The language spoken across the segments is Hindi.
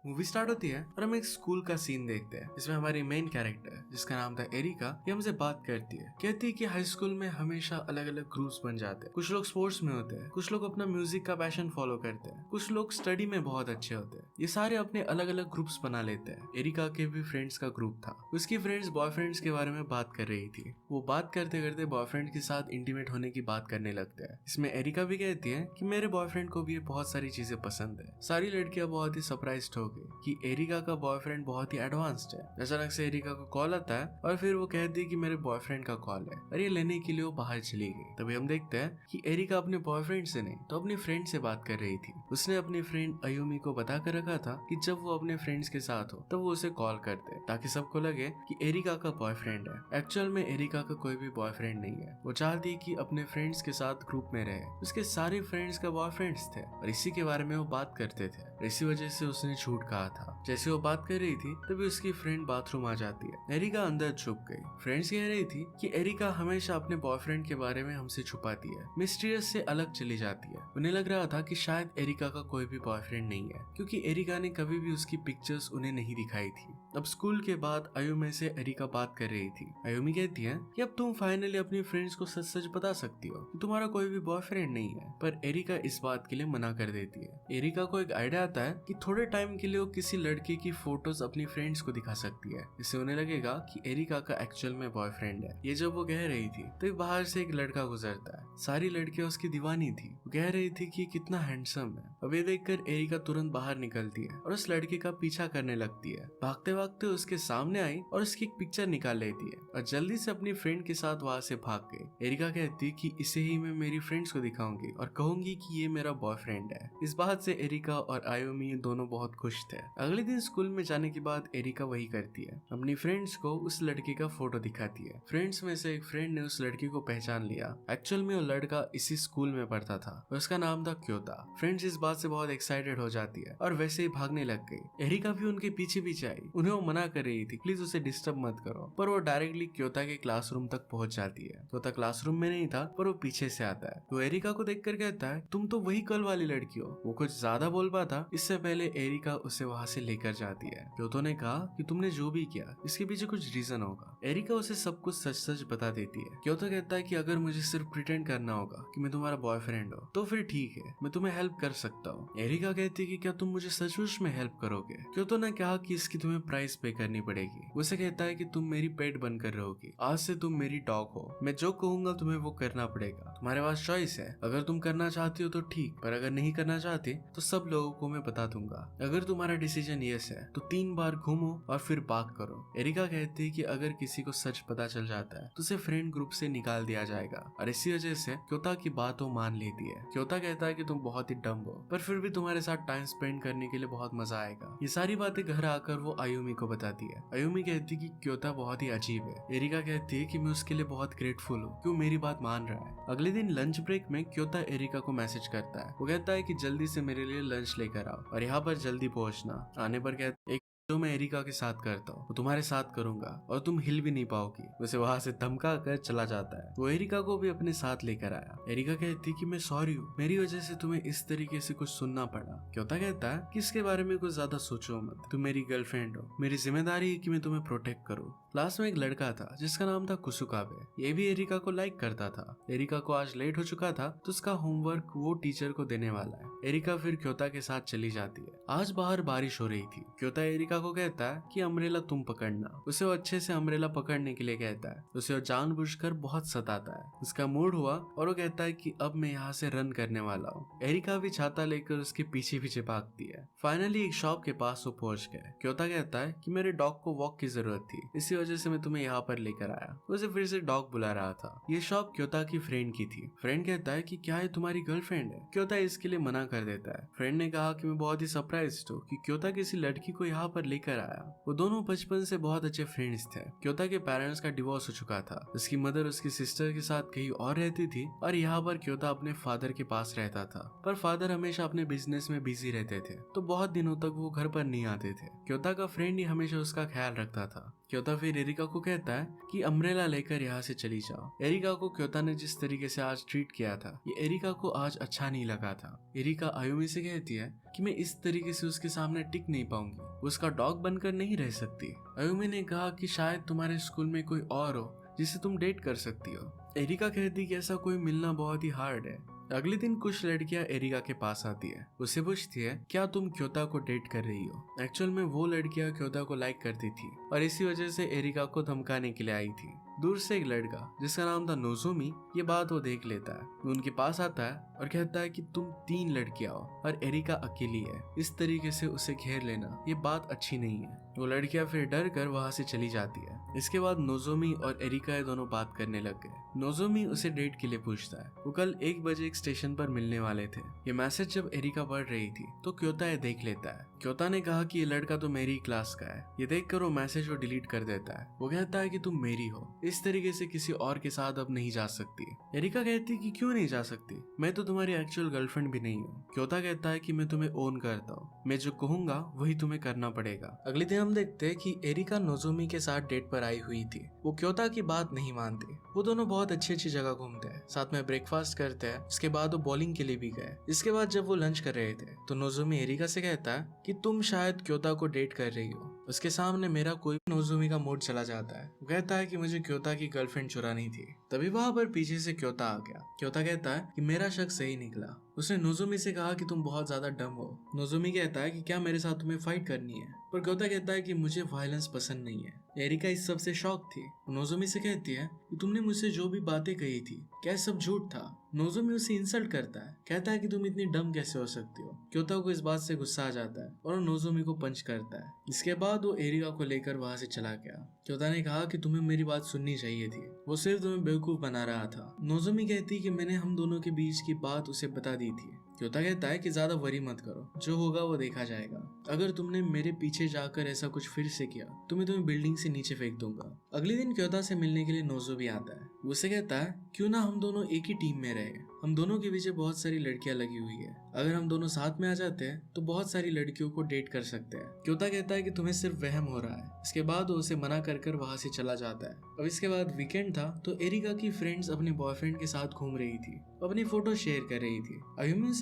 मूवी स्टार्ट होती है और हम एक स्कूल का सीन देखते हैं। इसमें हमारी मेन कैरेक्टर जिसका नाम था एरिका, ये हमसे बात करती है। कहती है कि हाई स्कूल में हमेशा अलग अलग ग्रुप्स बन जाते हैं। कुछ लोग स्पोर्ट्स में होते हैं, कुछ लोग अपना म्यूजिक का पैशन फॉलो करते हैं, कुछ लोग स्टडी में बहुत अच्छे होते हैं। ये सारे अपने अलग अलग ग्रुप्स बना लेते हैं। एरिका के भी फ्रेंड्स का ग्रुप था। उसकी फ्रेंड्स बॉयफ्रेंड्स के बारे में बात कर रही थी। वो बात करते करते बॉयफ्रेंड के साथ इंटीमेट होने की बात करने लगते हैं। इसमें एरिका भी कहती है कि मेरे बॉयफ्रेंड को भी बहुत सारी चीजें पसंद है। सारी लड़कियां बहुत ही सरप्राइज्ड हो गई कि एरिका का बॉयफ्रेंड बहुत ही एडवांस्ड है। अचानक से एरिका को कॉल आता है और फिर वो कहती है कि मेरे बॉयफ्रेंड का कॉल है और ये लेने के लिए वो बाहर चली गई। तभी हम देखते हैं कि एरिका अपने बॉयफ्रेंड से नहीं तो अपनी फ्रेंड से बात कर रही थी। उसने अपनी फ्रेंड अयुमी को बता कर रखा था कि जब वो अपने फ्रेंड्स के साथ हो तब वो उसे कॉल करते ताकि सबको लगे कि एरिका का बॉयफ्रेंड है। एक्चुअल में एरिका का कोई भी बॉयफ्रेंड नहीं है। वो चाहती है कि अपने फ्रेंड्स के साथ ग्रुप में रहे। उसके सारे फ्रेंड्स का बॉयफ्रेंड्स थे और इसी के बारे में वो बात करते थे। इसी वजह से उसने झूठ कहा था। जैसे वो बात कर रही थी तभी उसकी फ्रेंड बाथरूम आ जाती है। एरिका अंदर छुप गई। फ्रेंड्स कह रही थी कि एरिका हमेशा अपने बॉयफ्रेंड के बारे में हमसे छुपाती है, मिस्टीरियस से अलग चली जाती है। उन्हें लग रहा था कि शायद एरिका का कोई भी बॉयफ्रेंड नहीं है क्योंकि एरिका ने कभी भी उसकी पिक्चर्स उन्हें नहीं दिखाई थी। अब स्कूल के बाद अयुमी से एरिका बात कर रही थी। अयुमी कहती है कि अब तुम फाइनली अपनी फ्रेंड्स को सच सच बता सकती हो कि तुम्हारा कोई भी बॉयफ्रेंड नहीं है। पर एरिका इस बात के लिए मना कर देती है। एरिका को एक आइडिया आता है कि थोड़े टाइम के लिए वो किसी लड़के की फोटोज अपनी फ्रेंड्स को दिखा सकती है। इससे उन्हें लगेगा कि एरिका का एक्चुअल में बॉयफ्रेंड है। ये जब वो कह रही थी तो बाहर से एक लड़का गुजरता है। सारी लड़कियां उसकी दीवानी थी। वो कह रही थी कि कितना हैंडसम है। अब ये देखकर एरिका तुरंत बाहर निकलती है और उस लड़के का पीछा करने लगती है। भागते भागते उसके सामने आई और उसकी एक पिक्चर निकाल लेती है और जल्दी से अपनी फ्रेंड के साथ वहां से भाग गई। एरिका कहती कि इसे ही मैं मेरी फ्रेंड्स को दिखाऊंगी और कहूंगी कि ये मेरा बॉयफ्रेंड है। इस बात से एरिका और आयुमी दोनों बहुत खुश थे। अगले दिन स्कूल में जाने के बाद एरिका वही करती है, अपनी फ्रेंड्स को उस लड़के का फोटो दिखाती है। फ्रेंड्स में से एक फ्रेंड ने उस लड़के को पहचान लिया। एक्चुअल में वो लड़का इसी स्कूल में पढ़ता था। उसका नाम था क्योता। फ्रेंड्स इस बात से बहुत एक्साइटेड हो जाती है और वैसे ही भागने लग गई। एरिका भी उनके पीछे पीछे आई। उन्हें वो मना कर रही थी प्लीज उसे डिस्टर्ब मत करो, पर वो डायरेक्टली क्योता के क्लासरूम तक पहुंच जाती है। क्योता क्लासरूम में नहीं था पर वो पीछे से आता है। वो एरिका को देखकर कहता है तुम तो वही कल वाली लड़की हो। वो कुछ ज्यादा बोल पाता इससे पहले एरिका उसे वहां से लेकर जाती है। क्योतो ने कहा कि तुमने जो भी किया इसके पीछे कुछ रीजन होगा। एरिका उसे सब कुछ सच सच बता देती है। क्योतो कहता है कि अगर मुझे सिर्फ प्रिटेंड करना होगा कि मैं तुम्हारा बॉयफ्रेंड हो तो फिर ठीक है, मैं तुम्हें हेल्प कर सकता हूँ। एरिका कहती है कि क्या तुम मुझे सचमुच में हेल्प करोगे। क्योतो ने कहा कि इसकी तुम्हें प्राइस पे करनी पड़ेगी। उसे कहता है कि तुम मेरी पेट बनकर रहोगी, आज से तुम मेरी डॉग हो। मैं जो कहूंगा तुम्हें वो करना पड़ेगा। तुम्हारे पास चॉइस है, अगर तुम करना चाहती हो तो ठीक, पर अगर नहीं करना चाहती तो सब लोगों को मैं बता दूंगा। अगर तुम्हारा डिसीजन यस है तो 3 बार घूमो और फिर बात करो। एरिका कहती है कि अगर किसी को सच पता चल जाता है तो उसे फ्रेंड ग्रुप से निकाल दिया जाएगा और इसी वजह से क्योता की बात वो मान लेती है। क्योता कहता है कि तुम बहुत ही डम हो पर फिर भी तुम्हारे साथ टाइम स्पेंड करने के लिए बहुत मजा आएगा। ये सारी बातें घर आकर वो आयुमी को बताती है। आयुमी कहती है कि क्योता बहुत ही अजीब है। एरिका कहती है कि मैं उसके लिए बहुत ग्रेटफुल हूँ कि वो मेरी बात मान रहा है। अगले दिन लंच ब्रेक में क्योता एरिका को मैसेज करता है। वो कहता है कि जल्दी से मेरे लिए लंच लेकर आओ और यहाँ पर जल्दी पहुंचना। आने पर कहता है जो मैं एरिका के साथ करता हूँ वो तुम्हारे साथ करूंगा और तुम हिल भी नहीं पाओगी। उसे वहां से धमका कर चला जाता है। वो एरिका को भी अपने साथ लेकर आया। एरिका कहती कि मैं सॉरी हूँ, मेरी वजह से तुम्हें इस तरीके से कुछ सुनना पड़ा। क्योता कहता है कि इसके बारे में कुछ ज्यादा सोचो मत, तुम मेरी गर्लफ्रेंड हो, मेरी जिम्मेदारी है कि मैं तुम्हें प्रोटेक्ट करूँ। क्लास में एक लड़का था जिसका नाम था कुसुकाबे। ये भी एरिका को लाइक करता था। एरिका को आज लेट हो चुका था तो उसका होमवर्क वो टीचर को देने वाला है। एरिका फिर क्योता के साथ चली जाती है। आज बाहर बारिश हो रही थी। क्योता एरिका को कहता है कि अम्ब्रेला तुम पकड़ना। उसे वो अच्छे से अम्ब्रेला पकड़ने के लिए कहता है। उसे वो जानबूझकर बहुत सताता है। उसका मूड हुआ और वो कहता है कि अब मैं यहाँ से रन करने वाला हूँ। एरिका भी छाता लेकर उसके पीछे पीछे भागती है। फाइनली एक शॉप के पास वो पहुंच गए। क्योता कहता है कि मेरे डॉग को वॉक की जरूरत थी, इसी वजह से मैं तुम्हें यहाँ पर लेकर आया। उसे फिर से डॉग बुला रहा था। ये शॉप क्योता की फ्रेंड की थी। फ्रेंड कहता है कि क्या ये तुम्हारी गर्लफ्रेंड है। क्योता इसके लिए मना कर देता है। फ्रेंड ने कहा कि मैं बहुत ही सरप्राइज्ड हूँ कि क्योता किसी लड़की को यहाँ पर लेकर आया। वो दोनों बचपन से बहुत अच्छे फ्रेंड्स थे। क्योता के पेरेंट्स का डिवोर्स हो चुका था। उसकी मदर उसकी सिस्टर के साथ कहीं और रहती थी और यहाँ पर क्योता अपने फादर के पास रहता था, पर फादर हमेशा अपने बिजनेस में बिजी रहते थे तो बहुत दिनों तक वो घर पर नहीं आते थे। क्योता का फ्रेंड ही हमेशा उसका ख्याल रखता था। क्योता फिर एरिका को कहता है कि अम्ब्रेला लेकर यहाँ से चली जाओ। एरिका को क्योता ने जिस तरीके से आज ट्रीट किया था ये एरिका को आज अच्छा नहीं लगा था। एरिका आयुमी से कहती है कि मैं इस तरीके से उसके सामने टिक नहीं पाऊंगी, वो उसका डॉग बनकर नहीं रह सकती। आयुमी ने कहा कि शायद तुम्हारे स्कूल में कोई और हो जिसे तुम डेट कर सकती हो। एरिका कहती कि ऐसा कोई मिलना बहुत ही हार्ड है। अगले दिन कुछ लड़कियां एरिका के पास आती है, उससे पूछती है क्या तुम क्योता को डेट कर रही हो। एक्चुअल में वो लड़कियां क्योता को लाइक करती थी और इसी वजह से एरिका को धमकाने के लिए आई थी। दूर से एक लड़का जिसका नाम था नोजोमी ये बात वो देख लेता है। वो उनके पास आता है और कहता है कि तुम 3 लड़कियां हो और एरिका अकेली है, इस तरीके से उसे घेर लेना ये बात अच्छी नहीं है। वो लड़कियां फिर डर कर वहाँ से चली जाती है। इसके बाद नोजोमी और एरिका दोनों बात करने लग गए। नोजोमी उसे डेट के लिए पूछता है। वो कल 1 बजे एक स्टेशन पर मिलने वाले थे। ये मैसेज जब एरिका पढ़ रही थी तो क्योता ये देख लेता है। क्योता ने कहा कि ये लड़का तो मेरी क्लास का है। ये देखकर वो मैसेज वो डिलीट कर देता है। वो कहता है कि तुम मेरी हो, इस तरीके से किसी और के साथ अब नहीं जा सकती। एरिका कहती कि क्यों नहीं जा सकती, मैं तो तुम्हारी एक्चुअल गर्लफ्रेंड भी नहीं हूँ। क्योता कहता है कि मैं तुम्हें ओन करता हूँ, मैं जो कहूंगा वही तुम्हें करना पड़ेगा। अगले दिन हम देखते हैं कि एरिका नोजोमी के साथ डेट पर आई हुई थी। वो क्योता की बात नहीं मानती। वो दोनों बहुत अच्छी अच्छी जगह घूमते हैं, साथ में ब्रेकफास्ट करते हैं। इसके बाद वो बॉलिंग के लिए भी गए। इसके बाद जब वो लंच कर रहे थे तो नोजोमी एरिका से कहता है कि तुम शायद क्योता को डेट कर रही हो। उसके सामने मेरा कोई नोजोमी का मूड चला जाता है। वो कहता है कि मुझे क्योता की गर्लफ्रेंड चुरानी थी। तभी वहां पर पीछे से क्योता आ गया। क्योता कहता है कि मेरा शक सही निकला। उसने नोजोमी से कहा कि तुम बहुत ज्यादा डम हो। नोजोमी कहता है कि क्या मेरे साथ तुम्हें फाइट करनी है, पर क्योता कहता है कि मुझे वायलेंस पसंद नहीं है। एरिका इस सब से शॉक थी। नोजोमी से कहती है कि तुमने मुझसे जो भी बातें कही थी क्या सब झूठ था। नोजोमी उसे इंसल्ट करता है, कहता है कि तुम इतनी डम कैसे हो सकती हो। क्योता को इस बात से गुस्सा आ जाता है और नोजोमी को पंच करता है। इसके बाद वो एरिका को लेकर वहां से चला गया। क्योता ने कहा कि तुम्हें मेरी बात सुननी चाहिए थी, वो सिर्फ तुम्हें बेवकूफ बना रहा था। नोजोमी कहती कि मैंने हम दोनों के बीच की बात उसे बता दी थी। क्योता कहता है कि ज्यादा वरी मत करो, जो होगा वो देखा जाएगा। अगर तुमने मेरे पीछे जाकर ऐसा कुछ फिर से किया तो मैं तुम्हें बिल्डिंग से नीचे फेंक दूंगा। अगले दिन क्योता से मिलने के लिए नोजोमी आता है। वो उसे कहता है क्यों ना हम दोनों एक ही टीम में रहे, हम दोनों के पीछे बहुत सारी लड़कियां लगी हुई है, अगर हम दोनों साथ में आ जाते हैं तो बहुत सारी लड़कियों को डेट कर सकते हैं। क्योता कहता है कि तुम्हें सिर्फ वहम हो रहा है। इसके बाद वो उसे मना कर कर वहां से चला जाता है। अब इसके बाद वीकेंड था तो एरिका की फ्रेंड्स अपने बॉयफ्रेंड के साथ घूम रही थी, अपनी फोटो शेयर कर रही थी।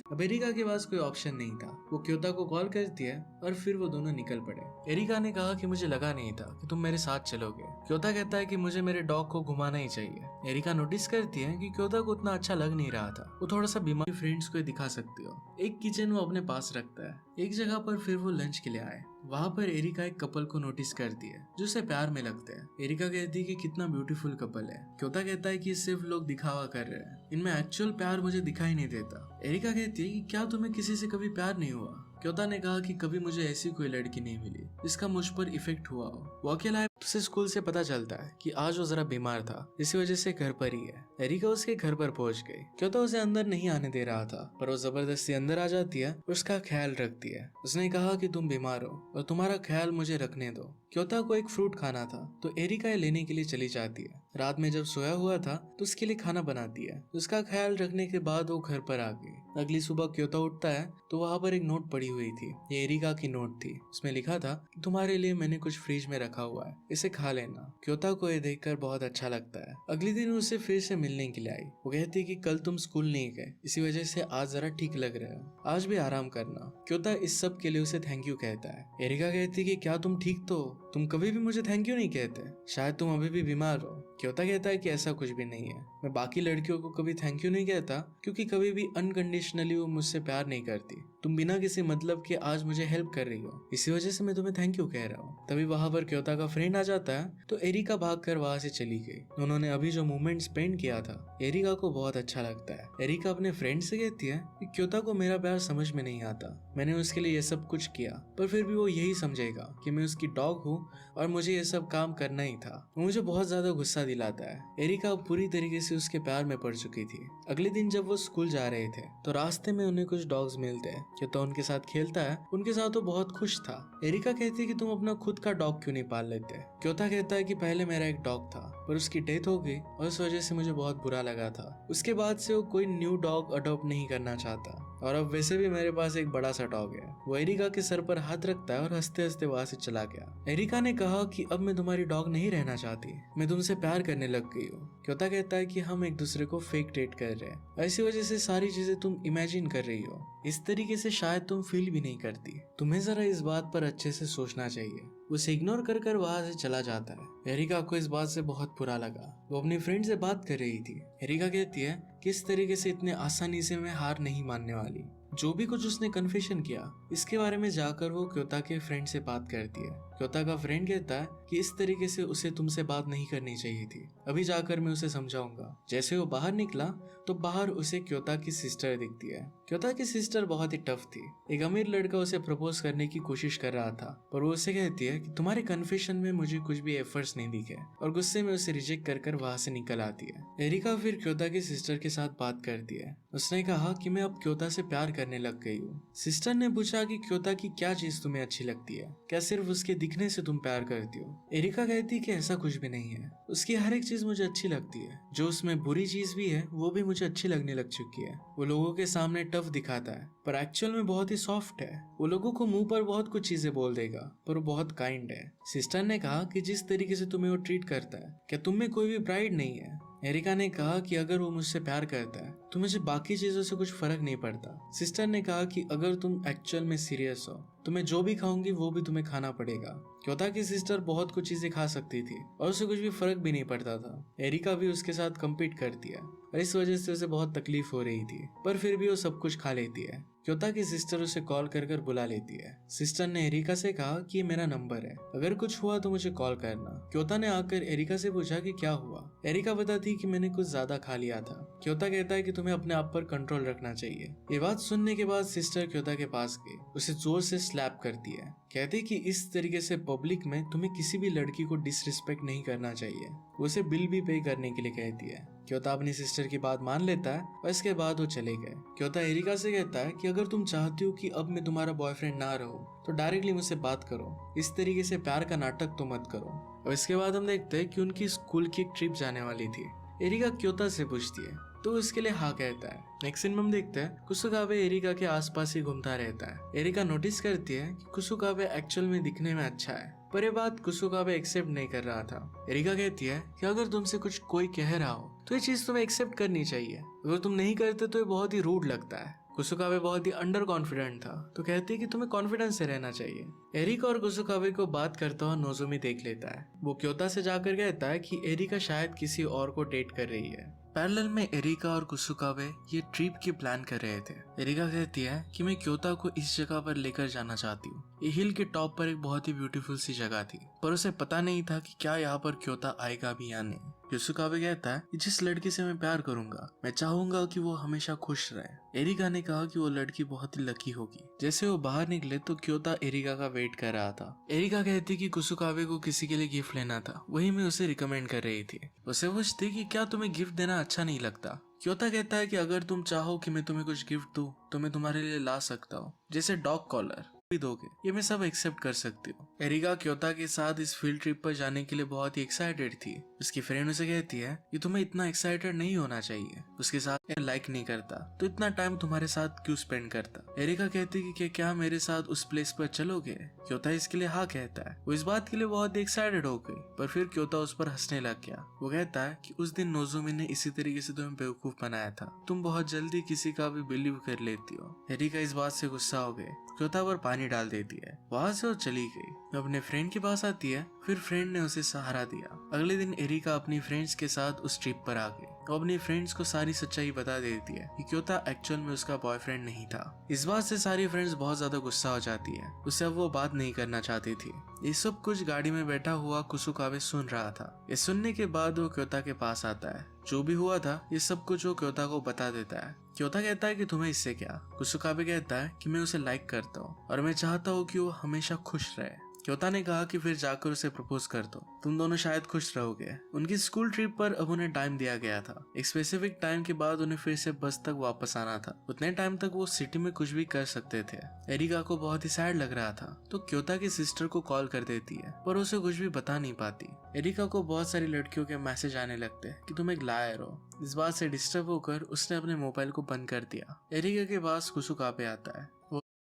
अब एरिका के पास कोई ऑप्शन नहीं था। वो क्योता को कॉल करती है और फिर वो दोनों निकल पड़े। एरिका ने कहा कि मुझे लगा नहीं था कि तुम मेरे साथ चलोगे। क्योता कहता है कि मुझे मेरे डॉग को घुमाना ही चाहिए। एरिका नोटिस करती है कि क्योता को उतना अच्छा लग नहीं रहा था, वो थोड़ा सा बीमार। फ्रेंड्स को दिखा सकती हो। एक किचन वो अपने पास रखता है। एक जगह पर फिर वो लंच के लिए आए। वहाँ पर एरिका एक कपल को नोटिस करती है जो उसे प्यार में लगते हैं। एरिका कहती है कि कितना ब्यूटीफुल कपल है। क्योता कहता है कि सिर्फ लोग दिखावा कर रहे हैं, इनमें एक्चुअल प्यार मुझे दिखाई नहीं देता। एरिका कहती है कि क्या तुम्हें किसी से कभी प्यार नहीं हुआ। क्योता ने कहा कि कभी मुझे ऐसी कोई लड़की नहीं मिली जिसका मुझ पर इफेक्ट हुआ हो। वो अकेला है। उसे स्कूल से पता चलता है कि आज वो जरा बीमार था, इसी वजह से घर पर ही है। एरिका उसके घर पर पहुंच गई। क्योता उसे अंदर नहीं आने दे रहा था, पर वो जबरदस्ती अंदर आ जाती है, उसका ख्याल रखती है। उसने कहा कि तुम बीमार हो और तुम्हारा ख्याल मुझे रखने दो। क्योता को एक फ्रूट खाना था तो एरिका लेने के लिए चली जाती है। रात में जब सोया हुआ था तो उसके लिए खाना बनाती है। उसका ख्याल रखने के बाद वो घर पर आ गई। अगली सुबह क्योता उठता है तो वहाँ पर एक नोट पड़ी हुई थी। ये एरिका की नोट थी। उसमें लिखा था तुम्हारे लिए मैंने कुछ फ्रिज में रखा हुआ है, इसे खा लेना। क्योता को ये देखकर बहुत अच्छा लगता है। अगले दिन उसे फिर से मिलने के लिए आई। वो कहती है कि कल तुम स्कूल नहीं गए, इसी वजह से आज जरा ठीक लग रहे हो, आज भी आराम करना। क्योता इस सब के लिए उसे थैंक यू कहता है। एरिका कहती है कि क्या तुम ठीक तो हो? तुम कभी भी मुझे थैंक यू नहीं कहते, शायद तुम अभी भी बीमार हो। क्योता कहता है कि ऐसा कुछ भी नहीं है, मैं बाकी लड़कियों को कभी थैंक यू नहीं कहता क्योंकि कभी भी अनकंडीशनली वो मुझसे प्यार नहीं करती। तुम बिना किसी मतलब के आज मुझे हेल्प कर रही हो, इसी वजह से मैं तुम्हें थैंक यू कह रहा हूँ। तभी वहां पर क्योता का फ्रेंड आ जाता है तो एरिका भागकर वहां से चली गई। उन्होंने अभी जो मोमेंट स्पेंड किया था एरिका को बहुत अच्छा लगता है। एरिका अपने फ्रेंड से कहती है कि क्योता को मेरा प्यार समझ में नहीं आता, मैंने उसके लिए ये सब कुछ किया पर फिर भी वो यही समझेगा कि मैं उसकी डॉग हूँ और मुझे ये सब काम करना ही था। वो मुझे बहुत ज्यादा गुस्सा दिलाता है। एरिका पूरी तरीके से उसके प्यार में पड़ चुकी थी। अगले दिन जब वो स्कूल जा रहे थे तो रास्ते में उन्हें कुछ डॉग्स मिलते हैं। क्योता उनके साथ खेलता है, उनके साथ वो बहुत खुश था। एरिका कहती है कि तुम अपना खुद का डॉग क्यों नहीं पाल लेते। क्योता कहता है कि पहले मेरा एक डॉग था पर उसकी डेथ हो गई और इस वजह से मुझे बहुत बुरा लगा था। उसके बाद से वो कोई न्यू डॉग अडॉप्ट नहीं करना चाहता और अब वैसे भी मेरे पास एक बड़ा सा डॉग है। वो एरिका के सर पर हाथ रखता है और हंसते हंसते वहां से चला गया। एरिका ने कहा कि अब मैं तुम्हारी डॉग नहीं रहना चाहती, मैं तुमसे प्यार करने लग गई हूँ। क्योता कहता है कि हम एक दूसरे को फेक डेट कर रहे हैं, ऐसी वजह से सारी चीजें तुम इमेजिन कर रही हो, इस तरीके से शायद तुम फील भी नहीं करती। तुम्हें जरा इस बात पर अच्छे से सोचना चाहिए। उसे इग्नोर कर कर वहां से चला जाता है। एरिका को इस बात से बहुत बुरा लगा। वो अपनी फ्रेंड से बात कर रही थी। एरिका कहती है कि इस तरीके से इतने आसानी से मैं हार नहीं मानने वाली। जो भी कुछ उसने कन्फेशन किया, इसके बारे में जाकर वो क्योता के फ्रेंड से बात करती है। क्योता का फ्रेंड कहता है कि इस तरीके से उसे तुमसे बात नहीं करनी चाहिए थी, अभी जाकर मैं उसे समझाऊंगा। जैसे वो बाहर निकला तो बाहर उसे क्योता की सिस्टर दिखती है। क्योता की सिस्टर बहुत ही टफ थी। एक अमीर लड़का उसे प्रपोज करने की कोशिश कर रहा था, पर वो उसे कहती है कि तुम्हारे कन्फेशन में मुझे कुछ भी एफर्ट्स नहीं दिखे, और गुस्से में उसे रिजेक्ट कर कर वहां से निकल आती है। एरिका फिर क्योता की सिस्टर के साथ बात करती है। उसने कहा कि मैं अब क्योता से प्यार करने लग गई हूँ। सिस्टर ने पूछा कि क्योता की क्या चीज तुम्हें अच्छी लगती है, क्या सिर्फ उसके दिखने से तुम प्यार करती हो? एरिका कहती कि ऐसा कुछ भी नहीं है, उसकी हर एक चीज मुझे अच्छी लगती है, जो उसमें बुरी चीज भी है वो भी मुझे अच्छी लगने लग चुकी है। वो लोगों के सामने टफ दिखाता है, पर एक्चुअल में बहुत ही सॉफ्ट है। वो लोगों को मुंह पर बहुत कुछ चीजें बोल देगा, पर वो बहुत काइंड है। सिस्टर ने कहा कि जिस तरीके से तुम्हें वो ट्रीट करता है, क्या तुम में कोई भी प्राइड नहीं है? एरिका ने कहा कि अगर वो मुझसे प्यार करता है तो मुझे बाकी चीजों से कुछ फर्क नहीं पड़ता। सिस्टर ने कहा कि अगर तुम एक्चुअल में सीरियस हो तो मैं जो भी खाऊंगी वो भी तुम्हें खाना पड़ेगा। क्योता की सिस्टर बहुत कुछ चीजें खा सकती थी और उसे कुछ भी फर्क भी नहीं पड़ता था। एरिका भी उसके साथ कम्पीट करती है और इस वजह से उसे बहुत तकलीफ हो रही थी, पर फिर भी वो सब कुछ खा लेती है। क्योता की सिस्टर उसे कॉल कर कर बुला लेती है। सिस्टर ने एरिका से कहा कि ये मेरा नंबर है, अगर कुछ हुआ तो मुझे कॉल करना। क्योता ने आकर एरिका से पूछा कि क्या हुआ। एरिका बताती कि मैंने कुछ ज्यादा खा लिया था। क्योता कहता है कि तुम्हें अपने आप पर कंट्रोल रखना चाहिए। ये बात सुनने के बाद सिस्टर क्योता के पास गई, उसे जोर से स्लैप करती है। कहती कि इस तरीके से पब्लिक में तुम्हें किसी भी लड़की को डिसरिस्पेक्ट नहीं करना चाहिए। वो उसे बिल भी पे करने के लिए कहती है। क्योता अपनी सिस्टर की बात मान लेता है और इसके बाद वो चले गए। क्योता एरिका से कहता है कि अगर तुम चाहती हो कि अब मैं तुम्हारा बॉयफ्रेंड ना रहूं तो डायरेक्टली मुझसे बात करो, इस तरीके से प्यार का नाटक तो मत करो। और इसके बाद हम देखते हैं कि उनकी स्कूल की एक ट्रिप जाने वाली थी। एरिका क्योता से पूछती है तो उसके लिए हाँ कहता है। नेक्स्ट सीन में हम देखते हैं कुसुकाबे एरिका के आसपास ही घूमता रहता है। एरिका नोटिस करती है कि कुसुकाबे एक्चुअल में दिखने में अच्छा है, पर ये बात कुसुकाबे एक्सेप्ट नहीं कर रहा था। एरिका कहती है कि अगर तुमसे कुछ कोई कह रहा हो तो ये चीज तुम्हें एक्सेप्ट करनी चाहिए, अगर तुम नहीं करते तो ये बहुत ही रूड लगता है। कुसुकाबे बहुत ही अंडर कॉन्फिडेंट था, तो कहती है कि तुम्हें कॉन्फिडेंस से रहना चाहिए। एरिका और कुसुकाबे को बात करता हुआ नोजोमी देख लेता है। वो क्योता से जाकर कहता है कि एरिका शायद किसी और को डेट कर रही है। पैरेलल में एरिका और कुसुकाबे ये ट्रिप की प्लान कर रहे थे। एरिका कहती है कि मैं क्योता को इस जगह पर लेकर जाना चाहती हूँ। ये हिल के टॉप पर एक बहुत ही ब्यूटीफुल सी जगह थी, पर उसे पता नहीं था कि क्या यहाँ पर क्योता आएगा भी या नहीं। कुसुकाबे कहता है कि जिस लड़की से मैं प्यार करूंगा मैं चाहूंगा कि वो हमेशा खुश रहे। एरिका ने कहा कि वो लड़की बहुत ही लकी होगी। जैसे वो बाहर निकले तो क्योता एरिका का वेट कर रहा था। एरिका कहती कि कुसुकाबे को किसी के लिए गिफ्ट लेना था, वही मैं उसे रिकमेंड कर रही थी। उसे पूछती कि क्या तुम्हें गिफ्ट देना अच्छा नहीं लगता। क्योता कहता है कि अगर तुम चाहो कि मैं तुम्हें कुछ गिफ्ट दूं तो मैं तुम्हारे लिए ला सकता हूँ, जैसे डॉग कॉलर भी दोगे, ये मैं सब एक्सेप्ट कर सकती हूँ। एरिका क्योता के साथ इस फील्ड ट्रिप पर जाने के लिए बहुत ही एक्साइटेड थी। उसकी फ्रेंड उसे कहती है कि तुम्हें इतना एक्साइटेड नहीं होना चाहिए, उसके साथ लाइक नहीं करता तो इतना टाइम तुम्हारे साथ क्यों स्पेंड करता। एरिका कहती है कि क्या मेरे साथ उस प्लेस पर चलोगे। क्योता इसके लिए हाँ कहता है। वो इस बात के लिए बहुत एक्साइटेड हो गई, पर फिर क्योता उस पर हंसने लग गया। वो कहता है कि उस दिन नोजोमी ने इसी तरीके से तुम्हें बेवकूफ बनाया था, तुम बहुत जल्दी किसी का भी बिलीव कर लेती हो। एरिका इस बात से गुस्सा हो गई, क्योता पर पानी डाल देती है। वहां से वो चली गई। वो अपने फ्रेंड के पास आती है, फिर फ्रेंड ने उसे सहारा दिया। अगले दिन एरिका अपनी फ्रेंड्स के साथ उस ट्रिप पर आ गई। वो अपनी फ्रेंड्स को सारी सच्चाई बता देती है कि क्योता एक्चुअल में उसका बॉयफ्रेंड नहीं था। इस बात से सारी फ्रेंड्स बहुत ज्यादा गुस्सा हो जाती है। उससे अब वो बात नहीं करना चाहती थी। ये सब कुछ गाड़ी में बैठा हुआ कुसुकाबे सुन रहा था। ये सुनने के बाद वो क्योता के पास आता है। जो भी हुआ था ये सब कुछ वो क्योता को बता देता है। क्योता कहता है कि तुम्हें इससे क्या। कुसुकाबे कहता है कि मैं उसे लाइक करता हूँ और मैं चाहता हूँ कि वो हमेशा खुश रहे। क्योता ने कहा कि फिर जाकर उसे प्रपोज कर दो, तुम दोनों शायद खुश रहोगे। उनकी स्कूल ट्रिप पर अब उन्हें टाइम दिया गया था। एक स्पेसिफिक टाइम के बाद उन्हें फिर से बस तक वापस आना था। उतने टाइम तक वो सिटी में कुछ भी कर सकते थे। एरिका को बहुत ही सैड लग रहा था तो क्योता की सिस्टर को कॉल कर देती है, पर उसे कुछ भी बता नहीं पाती। एरिका को बहुत सारी लड़कियों के मैसेज आने लगते हैं कि तुम एक लायर हो। इस बात से डिस्टर्ब होकर उसने अपने मोबाइल को बंद कर दिया। एरिका के पास कुसुकाबे आता है।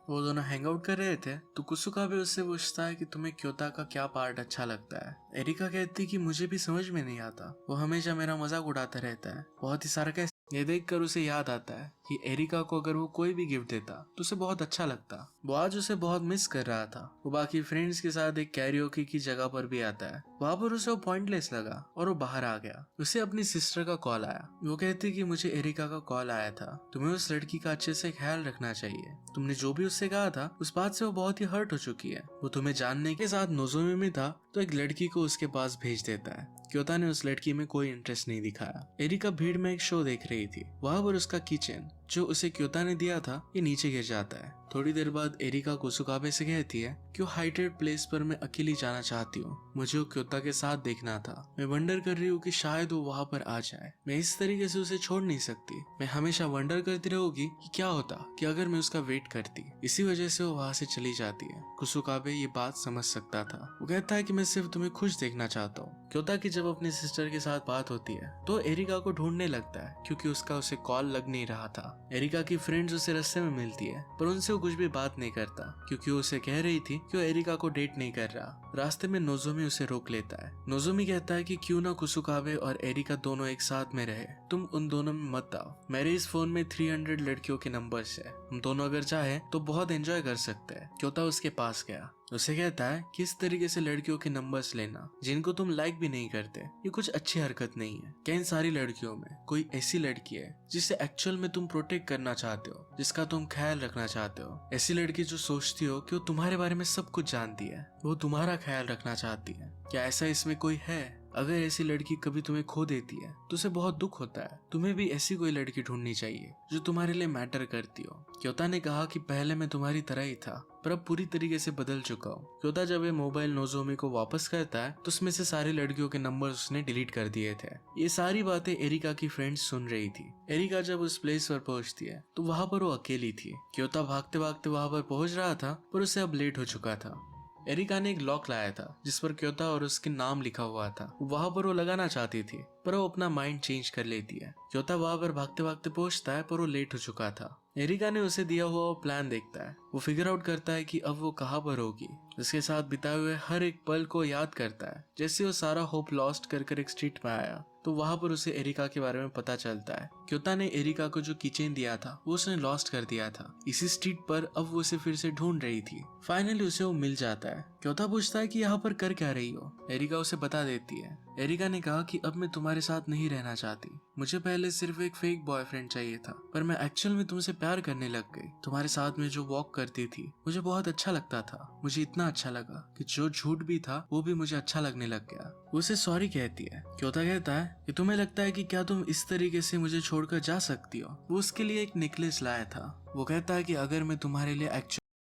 वो दोनों हैंग आउट कर रहे थे तो कुसुकाबे उससे पूछता है कि तुम्हें क्योता का क्या पार्ट अच्छा लगता है। एरिका कहती कि मुझे भी समझ में नहीं आता, वो हमेशा मेरा मजाक उड़ाता रहता है, बहुत ही सारा। ये देखकर उसे याद आता है कि एरिका को अगर वो कोई भी गिफ्ट देता तो उसे बहुत अच्छा लगता। वो आज उसे बहुत मिस कर रहा था। वो बाकी फ्रेंड्स के साथ एक कैरियोके की जगह पर भी आता है। वहां पर उसे वो पॉइंटलेस लगा और वो बाहर आ गया। उसे अपनी सिस्टर का कॉल आया। वो कहती कि मुझे एरिका का कॉल आया था, तुम्हें उस लड़की का अच्छे से ख्याल रखना चाहिए। तुमने जो भी उससे कहा था उस बात से वो बहुत ही हर्ट हो चुकी है। वो तुम्हें जानने के साथ नोजोमी में था तो एक लड़की को उसके पास भेज देता है। क्योता ने उस लड़की में कोई इंटरेस्ट नहीं दिखाया। एरिका भीड़ में एक शो देख रही थी। वहां पर उसका किचन जो उसे क्योता ने दिया था ये नीचे गिर जाता है। थोड़ी देर बाद एरिका कुसुकाबे से कहती है कि वो हाइटेड प्लेस पर मैं अकेली जाना चाहती हूँ, मुझे वो क्योता के साथ देखना था। मैं वंडर कर रही हूँ कि शायद वो वहां पर आ जाए। मैं इस तरीके से उसे छोड़ नहीं सकती। मैं हमेशा वंडर करती रहूंगी कि क्या होता कि अगर मैं उसका वेट करती। इसी वजह से वो वहां से चली जाती है। कुसुकाबे ये बात समझ सकता था। वो कहता है कि मैं सिर्फ तुम्हें खुश देखना चाहता हूँ। क्योता की जब अपनी सिस्टर के साथ बात होती है तो एरिका को ढूंढने लगता है क्योंकि उसका उसे कॉल लग नहीं रहा था। एरिका की फ्रेंड्स उसे रास्ते में मिलती है पर उनसे वो कुछ भी बात नहीं करता क्योंकि वो उसे कह रही थी कि वो एरिका को डेट नहीं कर रहा। रास्ते में नोजोमी उसे रोक लेता है। नोजोमी कहता है कि क्यों ना कुसुकाबे और एरिका दोनों एक साथ में रहे, तुम उन दोनों में मत आओ। मेरे इस फोन में 300 लड़कियों के नंबर्स है, हम दोनों अगर चाहे तो बहुत एंजॉय कर सकते हैं। क्योता उसके पास गया। उसे कहता है किस तरीके से लड़कियों के नंबर्स लेना जिनको तुम लाइक भी नहीं करते, ये कुछ अच्छी हरकत नहीं है। क्या इन सारी लड़कियों में कोई ऐसी लड़की है जिसे एक्चुअल में तुम प्रोटेक्ट करना चाहते हो, जिसका तुम ख्याल रखना चाहते हो? ऐसी लड़की जो सोचती हो कि वो तुम्हारे बारे में सब कुछ जानती है, वो तुम्हारा ख्याल रखना चाहती है। क्या ऐसा इसमें कोई है? अगर ऐसी लड़की कभी तुम्हें खो देती है तो उसे बहुत दुख होता है। तुम्हें भी ऐसी कोई लड़की ढूंढनी चाहिए जो तुम्हारे लिए मैटर करती हो। क्योता ने कहा कि पहले मैं तुम्हारी तरह ही था पर अब पूरी तरीके से बदल चुका हूँ। क्योता जब ये मोबाइल नोजोमी को वापस करता है तो उसमें से सारी लड़कियों के नंबर उसने डिलीट कर दिए थे। ये सारी बातें एरिका की फ्रेंड्स सुन रही थी। एरिका जब उस प्लेस पर पहुंचती है तो वहां पर वो अकेली थी। क्योता भागते भागते वहां पर पहुंच रहा था पर उसे अब लेट हो चुका था। एरिका ने एक लॉक लाया था जिस पर क्योता और उसके नाम लिखा हुआ था। वहां पर वो लगाना चाहती थी पर वो अपना माइंड चेंज कर लेती है। क्योता वहां पर भागते भागते पहुंचता है पर वो लेट हो चुका था। एरिका ने उसे दिया हुआ वो प्लान देखता है। वो फिगर आउट करता है कि अब वो कहाँ पर होगी। उसके साथ बिताए हुए हर एक पल को याद करता है। जैसे वो सारा होप लॉस्ट कर एक स्ट्रीट में आया तो वहां पर उसे एरिका के बारे में पता चलता है। क्योता ने एरिका को जो किचेन दिया था वो उसने लॉस्ट कर दिया था। इसी स्ट्रीट पर अब वो उसे फिर से ढूंढ रही थी। फाइनली उसे वो मिल जाता है। क्योता पूछता है कि यहाँ पर कर क्या रही हो। एरिका उसे बता देती है। एरिका ने कहा कि अब मैं तुम्हारे साथ नहीं रहना चाहती। मुझे पहले सिर्फ एक फेक बॉयफ्रेंड चाहिए था पर मैं एक्चुअल में तुमसे प्यार करने लग गई। तुम्हारे साथ में जो वॉक करती थी मुझे बहुत अच्छा लगता था। मुझे इतना अच्छा लगा कि जो झूठ भी था वो भी मुझे अच्छा लगने लग गया। वो उसे सॉरी कहती है। क्योता कहता है कि तुम्हें लगता है कि क्या तुम इस तरीके से मुझे छोड़कर जा सकती हो। वो उसके लिए एक नेकलेस लाया था। वो कहता है कि अगर मैं तुम्हारे लिए एक्चुअल